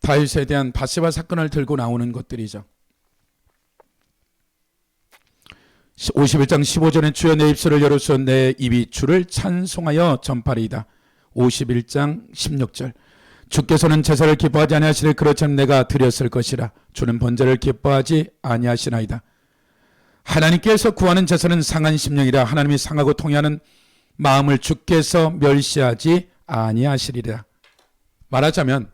다윗에 대한 바세바 사건을 들고 나오는 것들이죠. 51장 15절에 주여 내 입술을 열어서 내 입이 주를 찬송하여 전파리이다. 51장 16절 주께서는 제사를 기뻐하지 아니하시되 그렇지만 내가 드렸을 것이라. 주는 번제를 기뻐하지 아니하시나이다. 하나님께서 구하는 제사는 상한 심령이라. 하나님이 상하고 통회하는 마음을 주께서 멸시하지 아니하시리라. 말하자면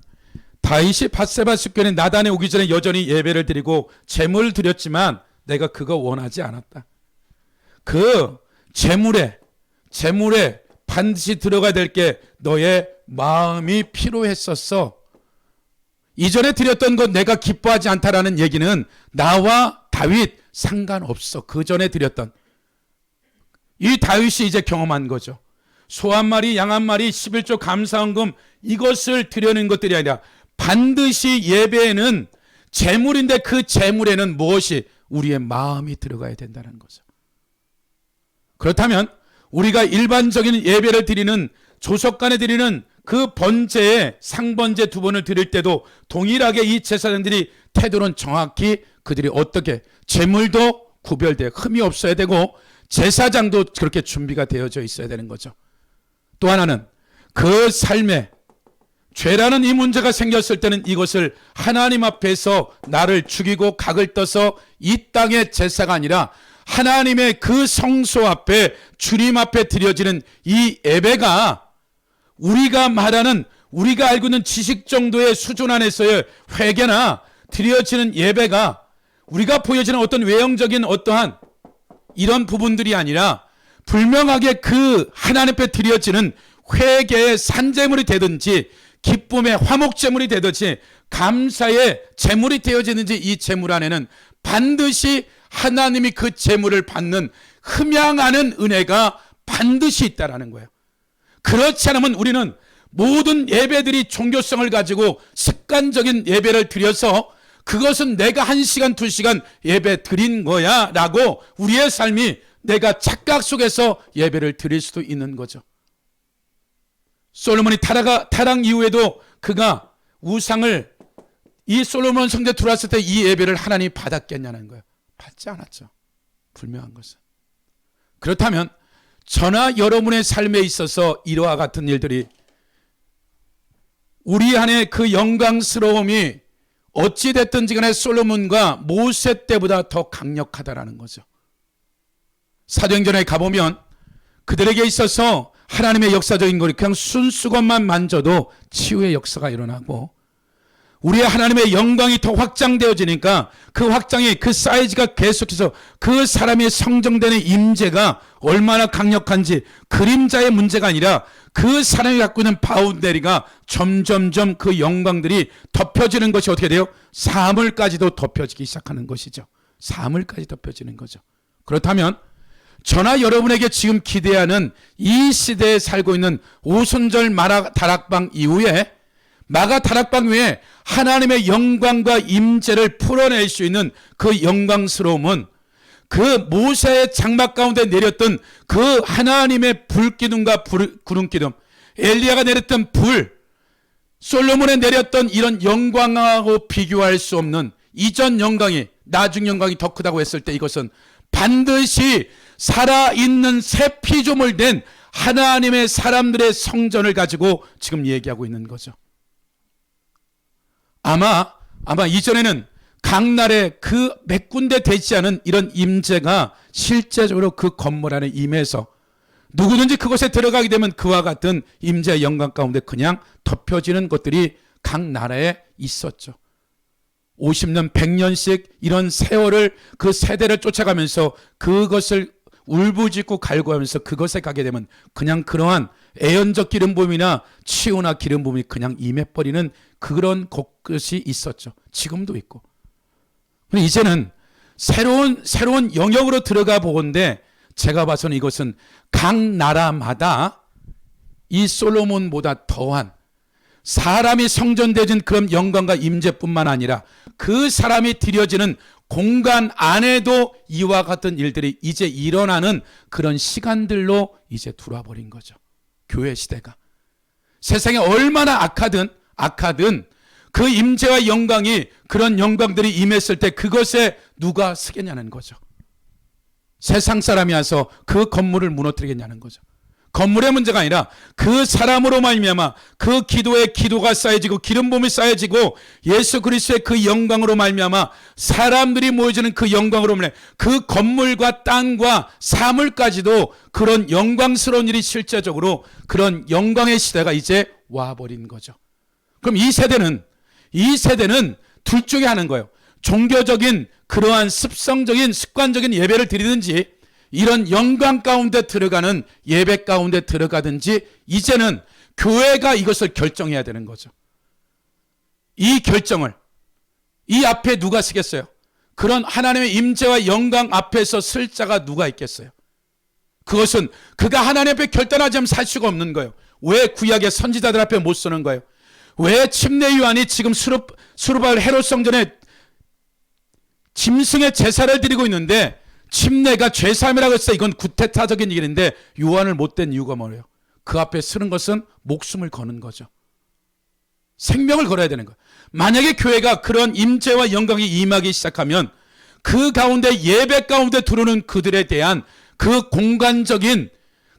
다윗이 밧세바 습관에 나단에 오기 전에 여전히 예배를 드리고 제물을 드렸지만 내가 그거 원하지 않았다. 그 제물에 반드시 들어가야 될 게 너의 마음이 필요했었어. 이전에 드렸던 것 내가 기뻐하지 않다라는 얘기는 나와 다윗 상관없어. 그 전에 드렸던 이 다윗이 이제 경험한 거죠. 소 한 마리, 양 한 마리, 11조 감사헌금 이것을 드려는 것들이 아니라 반드시 예배에는 제물인데 그 제물에는 무엇이 우리의 마음이 들어가야 된다는 거죠. 그렇다면 우리가 일반적인 예배를 드리는 조석간에 드리는 그 번제에 상번제 2번을 드릴 때도 동일하게 이 제사장들이 태도는 정확히 그들이 어떻게 제물도 구별되어 흠이 없어야 되고 제사장도 그렇게 준비가 되어져 있어야 되는 거죠. 또 하나는 그 삶에 죄라는 이 문제가 생겼을 때는 이것을 하나님 앞에서 나를 죽이고 각을 떠서 이 땅의 제사가 아니라 하나님의 그 성소 앞에 주님 앞에 드려지는 이 예배가 우리가 말하는 우리가 알고 있는 지식 정도의 수준 안에서의 회개나 드려지는 예배가 우리가 보여지는 어떤 외형적인 어떠한 이런 부분들이 아니라 분명하게 그 하나님 앞에 드려지는 회개의 산제물이 되든지 기쁨의 화목제물이 되든지 감사의 제물이 되어지는지 이 제물 안에는 반드시 하나님이 그 제물을 받는 흠양하는 은혜가 반드시 있다라는 거예요. 그렇지 않으면 우리는 모든 예배들이 종교성을 가지고 습관적인 예배를 드려서 그것은 내가 1시간 2시간 예배 드린 거야 라고 우리의 삶이 내가 착각 속에서 예배를 드릴 수도 있는 거죠. 솔로몬이 타락 이후에도 그가 우상을 이 솔로몬 성전에 들어왔을 때 이 예배를 하나님이 받았겠냐는 거예요. 받지 않았죠. 분명한 것은. 그렇다면 저나 여러분의 삶에 있어서 이와 같은 일들이 우리 안에 그 영광스러움이 어찌됐든지 간에 솔로몬과 모세 때보다 더 강력하다라는 거죠. 사도행전에 가보면 그들에게 있어서 하나님의 역사적인 거리 그냥 순수건만 만져도 치유의 역사가 일어나고 우리의 하나님의 영광이 더 확장되어지니까 그 확장이 그 사이즈가 계속해서 그 사람의 성정되는 임재가 얼마나 강력한지 그림자의 문제가 아니라 그 사람이 갖고 있는 바운데리가 점점점 그 영광들이 덮여지는 것이 어떻게 돼요? 사물까지도 덮여지기 시작하는 것이죠. 사물까지 덮여지는 거죠. 그렇다면 저나 여러분에게 지금 기대하는 이 시대에 살고 있는 오순절 마가 다락방 이후에 마가 다락방 위에 하나님의 영광과 임재를 풀어낼 수 있는 그 영광스러움은 그 모세의 장막 가운데 내렸던 그 하나님의 불기둥과 구름기둥, 엘리야가 내렸던 불, 솔로몬에 내렸던 이런 영광하고 비교할 수 없는 이전 영광이 나중 영광이 더 크다고 했을 때 이것은 반드시 살아있는 새 피조물 된 하나님의 사람들의 성전을 가지고 지금 얘기하고 있는 거죠. 아마 이전에는 강날에 그 몇 군데 되지 않은 이런 임재가 실제적으로 그 건물 안에 임해서 누구든지 그곳에 들어가게 되면 그와 같은 임재의 영광 가운데 그냥 덮여지는 것들이 각 나라에 있었죠. 50년, 100년씩 이런 세월을 그 세대를 쫓아가면서 그것을 울부짖고 갈구하면서 그것에 가게 되면 그냥 그러한 애연적 기름 부음이나 치유나 기름 부음이 그냥 임해버리는 그런 것이 있었죠. 지금도 있고. 근데 이제는 새로운 영역으로 들어가 보건대 제가 봐서는 이것은 각 나라마다 이 솔로몬보다 더한 사람이 성전되어진 그런 영광과 임재뿐만 아니라 그 사람이 드려지는 공간 안에도 이와 같은 일들이 이제 일어나는 그런 시간들로 이제 들어와 버린 거죠. 교회 시대가. 세상에 얼마나 악하든 그 임재와 영광이 그런 영광들이 임했을 때 그것에 누가 쓰겠냐는 거죠. 세상 사람이 와서 그 건물을 무너뜨리겠냐는 거죠. 건물의 문제가 아니라 그 사람으로 말미암아 그 기도에 기도가 쌓여지고 기름 부음이 쌓여지고 예수 그리스도의 그 영광으로 말미암아 사람들이 모여지는 그 영광으로 말미암아 그 건물과 땅과 사물까지도 그런 영광스러운 일이 실제적으로 그런 영광의 시대가 이제 와버린 거죠. 그럼 이 세대는 둘 중에 하는 거예요. 종교적인 그러한 습성적인 습관적인 예배를 드리든지 이런 영광 가운데 들어가는 예배 가운데 들어가든지 이제는 교회가 이것을 결정해야 되는 거죠. 이 결정을 이 앞에 누가 서겠어요? 그런 하나님의 임재와 영광 앞에서 쓸 자가 누가 있겠어요? 그것은 그가 하나님 앞에 결단하지 않으면 살 수가 없는 거예요. 왜 구약의 선지자들 앞에 못 서는 거예요? 왜 침례 요한이 지금 수르바벨 헤롯 성전에 짐승의 제사를 드리고 있는데 침례가 죄사함이라고 했어요. 이건 구테타적인 일인데 요한을 못 댄 이유가 뭐예요? 그 앞에 서는 것은 목숨을 거는 거죠. 생명을 걸어야 되는 거예요. 만약에 교회가 그런 임재와 영광이 임하기 시작하면 그 가운데 예배 가운데 들어오는 그들에 대한 그 공간적인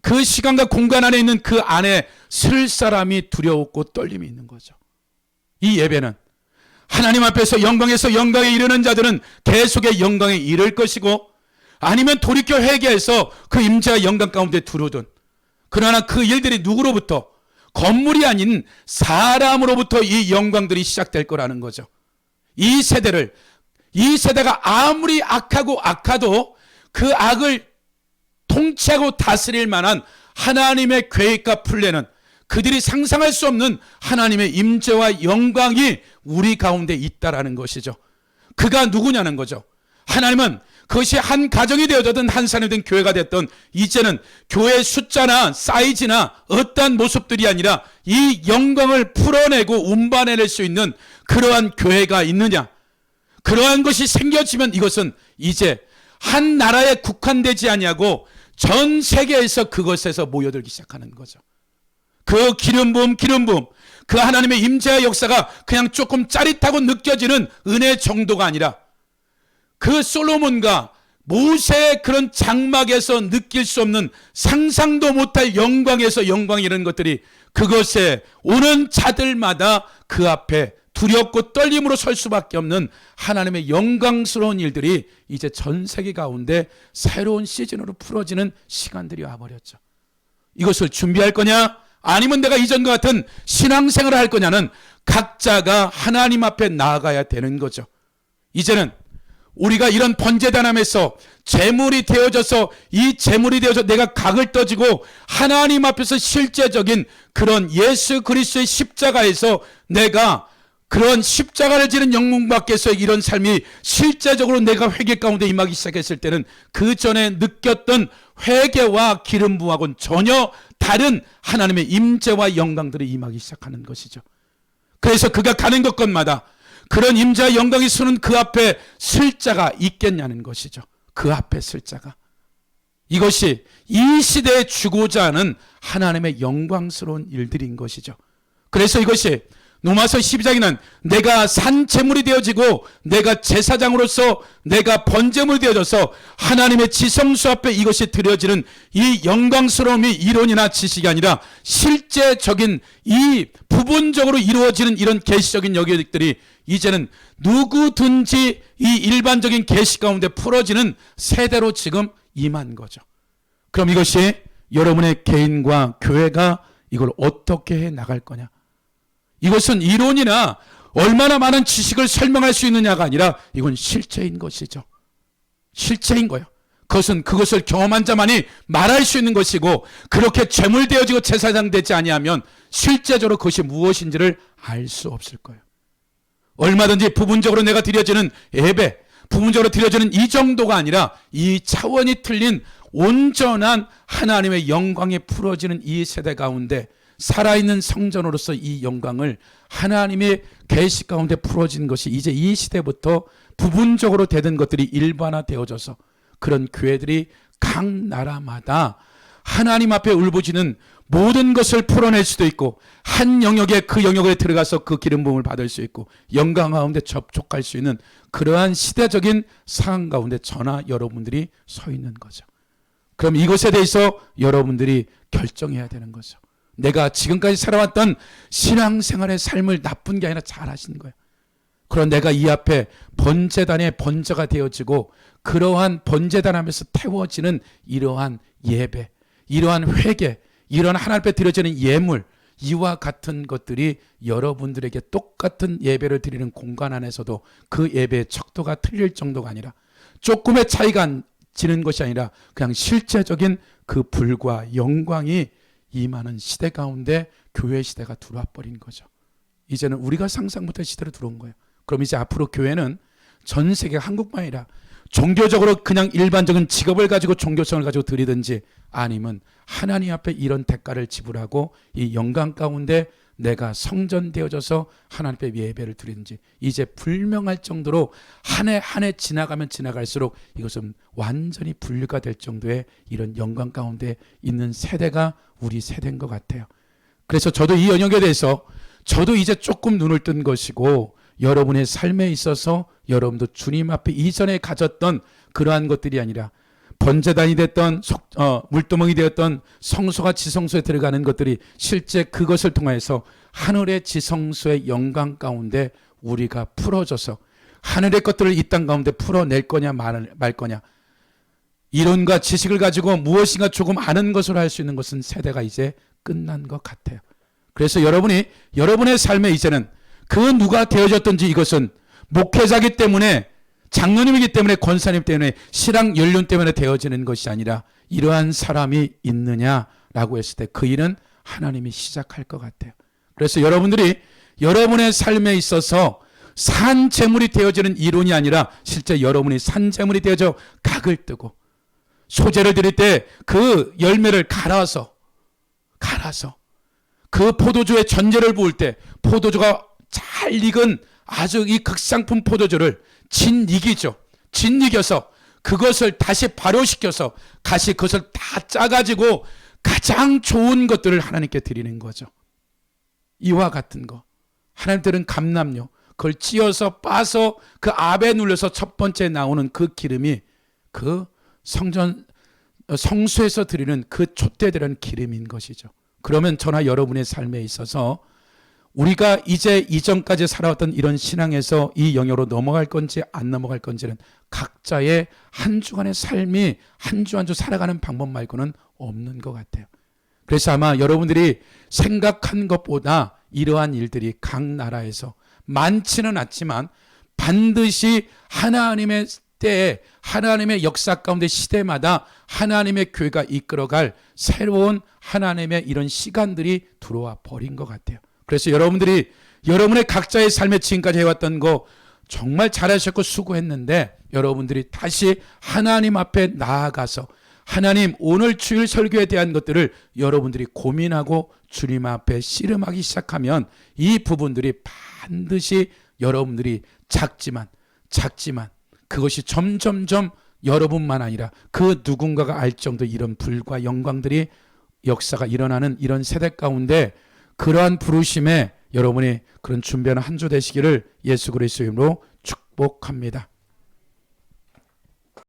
그 시간과 공간 안에 있는 그 안에 쓸 사람이 두려웠고 떨림이 있는 거죠. 이 예배는 하나님 앞에서 영광에서 영광에 이르는 자들은 계속의 영광에 이를 것이고 아니면 돌이켜 회개해서 그 임재와 영광 가운데 들어오든 그러나 그 일들이 누구로부터 건물이 아닌 사람으로부터 이 영광들이 시작될 거라는 거죠. 이 세대가 아무리 악하도 그 악을 통치하고 다스릴 만한 하나님의 계획과 플랜은 그들이 상상할 수 없는 하나님의 임재와 영광이 우리 가운데 있다라는 것이죠. 그가 누구냐는 거죠. 하나님은 그것이 한 가정이 되어졌든 한 사람이 된 교회가 됐든 이제는 교회의 숫자나 사이즈나 어떠한 모습들이 아니라 이 영광을 풀어내고 운반해낼 수 있는 그러한 교회가 있느냐, 그러한 것이 생겨지면 이것은 이제 한 나라에 국한되지 아니하고 전 세계에서 그것에서 모여들기 시작하는 거죠. 그 기름 부음, 그 하나님의 임재의 역사가 그냥 조금 짜릿하고 느껴지는 은혜 정도가 아니라 그 솔로몬과 모세의 그런 장막에서 느낄 수 없는 상상도 못할 영광에서 영광이 이런 것들이 그것에 오는 자들마다 그 앞에 두렵고 떨림으로 설 수밖에 없는 하나님의 영광스러운 일들이 이제 전 세계 가운데 새로운 시즌으로 풀어지는 시간들이 와버렸죠. 이것을 준비할 거냐 아니면 내가 이전과 같은 신앙생활을 할 거냐는 각자가 하나님 앞에 나아가야 되는 거죠. 이제는 우리가 이런 번제단함에서 제물이 되어져서 내가 각을 떠지고 하나님 앞에서 실제적인 그런 예수 그리스도의 십자가에서 내가 그런 십자가를 지는 영문 밖에서 이런 삶이 실제적으로 내가 회개 가운데 임하기 시작했을 때는 그 전에 느꼈던 회개와 기름 부음하고는 전혀 다른 하나님의 임재와 영광들이 임하기 시작하는 것이죠. 그래서 그가 가는 곳곳마다 그런 임재와 영광이 서는 그 앞에 쓸 자가 있겠냐는 것이죠. 그 앞에 쓸 자가. 이것이 이 시대에 주고자 하는 하나님의 영광스러운 일들인 것이죠. 그래서 이것이 로마서 12장에는 내가 산 제물이 되어지고 내가 제사장으로서 내가 번제물이 되어져서 하나님의 지성수 앞에 이것이 드려지는 이 영광스러움이 이론이나 지식이 아니라 실제적인 이 부분적으로 이루어지는 이런 계시적인 영역들이 이제는 누구든지 이 일반적인 계시 가운데 풀어지는 세대로 지금 임한 거죠. 그럼 이것이 여러분의 개인과 교회가 이걸 어떻게 해 나갈 거냐. 이것은 이론이나 얼마나 많은 지식을 설명할 수 있느냐가 아니라 이건 실체인 것이죠. 실체인 거예요. 그것을 경험한 자만이 말할 수 있는 것이고, 그렇게 재물되어지고 제사장 되지 아니하면 실제적으로 그것이 무엇인지를 알 수 없을 거예요. 얼마든지 부분적으로 내가 드려지는 예배, 부분적으로 드려지는 이 정도가 아니라 이 차원이 틀린 온전한 하나님의 영광이 풀어지는 이 세대 가운데 살아있는 성전으로서 이 영광을 하나님의 계시 가운데 풀어진 것이 이제 이 시대부터 부분적으로 되는 것들이 일반화되어져서 그런 교회들이 각 나라마다 하나님 앞에 울부짖는 모든 것을 풀어낼 수도 있고, 한 영역에 그 영역에 들어가서 그 기름 부음을 받을 수 있고 영광 가운데 접촉할 수 있는 그러한 시대적인 상황 가운데 저나 여러분들이 서 있는 거죠. 그럼 이것에 대해서 여러분들이 결정해야 되는 거죠. 내가 지금까지 살아왔던 신앙생활의 삶을 나쁜 게 아니라 잘 하신 거예요. 그런 내가 이 앞에 번제단의 번제가 되어지고 그러한 번제단 하면서 태워지는 이러한 예배, 이러한 회개, 이러한 하나님 앞에 드려지는 예물, 이와 같은 것들이 여러분들에게 똑같은 예배를 드리는 공간 안에서도 그 예배의 척도가 틀릴 정도가 아니라, 조금의 차이가 지는 것이 아니라 그냥 실제적인 그 불과 영광이 임하는 시대 가운데 교회 시대가 들어와 버린 거죠. 이제는 우리가 상상 못할 시대로 들어온 거예요. 그럼 이제 앞으로 교회는 전 세계, 한국만 아니라 종교적으로 그냥 일반적인 직업을 가지고 종교성을 가지고 드리든지, 아니면 하나님 앞에 이런 대가를 지불하고 이 영광 가운데 내가 성전되어져서 하나님 앞에 예배를 드리든지, 이제 불명할 정도로 한 해 한 해 지나가면 지나갈수록 이것은 완전히 분류가 될 정도의 이런 영광 가운데 있는 세대가 우리 세대인 것 같아요. 그래서 저도 이 영역에 대해서 저도 이제 조금 눈을 뜬 것이고, 여러분의 삶에 있어서 여러분도 주님 앞에 이전에 가졌던 그러한 것들이 아니라 번제단이 됐던 물두멍이 되었던 성소가 지성소에 들어가는 것들이 실제 그것을 통해서 하늘의 지성소의 영광 가운데 우리가 풀어져서 하늘의 것들을 이 땅 가운데 풀어낼 거냐 말 거냐, 이론과 지식을 가지고 무엇인가 조금 아는 것으로 할 수 있는 것은 세대가 이제 끝난 것 같아요. 그래서 여러분의 삶에 이제는 그 누가 되어졌든지 이것은 목회자이기 때문에, 장로님이기 때문에, 권사님 때문에, 신앙 연륜 때문에 되어지는 것이 아니라 이러한 사람이 있느냐라고 했을 때 그 일은 하나님이 시작할 것 같아요. 그래서 여러분들이 여러분의 삶에 있어서 산 제물이 되어지는 이론이 아니라 실제 여러분이 산 제물이 되어져 각을 뜨고, 소재를 드릴 때 그 열매를 갈아서 그 포도주의 전제를 부을 때 포도주가 잘 익은 아주 이 극상품 포도주를 짓이겨서 그것을 다시 발효시켜서 다시 그것을 다 짜가지고 가장 좋은 것들을 하나님께 드리는 거죠. 이와 같은 거, 하나님들은 감람료 그걸 찧어서 빠서 그 압에 눌려서 첫 번째 나오는 그 기름이 그 성수에서 드리는 그 촛대되는 기름인 것이죠. 그러면 저나 여러분의 삶에 있어서 우리가 이제 이전까지 살아왔던 이런 신앙에서 이 영역으로 넘어갈 건지 안 넘어갈 건지는 각자의 한 주간의 삶이 한 주 한 주 살아가는 방법 말고는 없는 것 같아요. 그래서 아마 여러분들이 생각한 것보다 이러한 일들이 각 나라에서 많지는 않지만 반드시 하나님의 때에, 하나님의 역사 가운데 시대마다 하나님의 교회가 이끌어갈 새로운 하나님의 이런 시간들이 들어와 버린 것 같아요. 그래서 여러분들이 여러분의 각자의 삶에 지금까지 해왔던 거 정말 잘하셨고 수고했는데, 여러분들이 다시 하나님 앞에 나아가서 하나님, 오늘 주일 설교에 대한 것들을 여러분들이 고민하고 주님 앞에 씨름하기 시작하면 이 부분들이 반드시 여러분들이 작지만 그것이 점점점 여러분만 아니라 그 누군가가 알 정도 이런 불과 영광들이 역사가 일어나는 이런 세대 가운데 그러한 부르심에 여러분이 그런 준비하는 한 주 되시기를 예수 그리스도의 이름으로 축복합니다.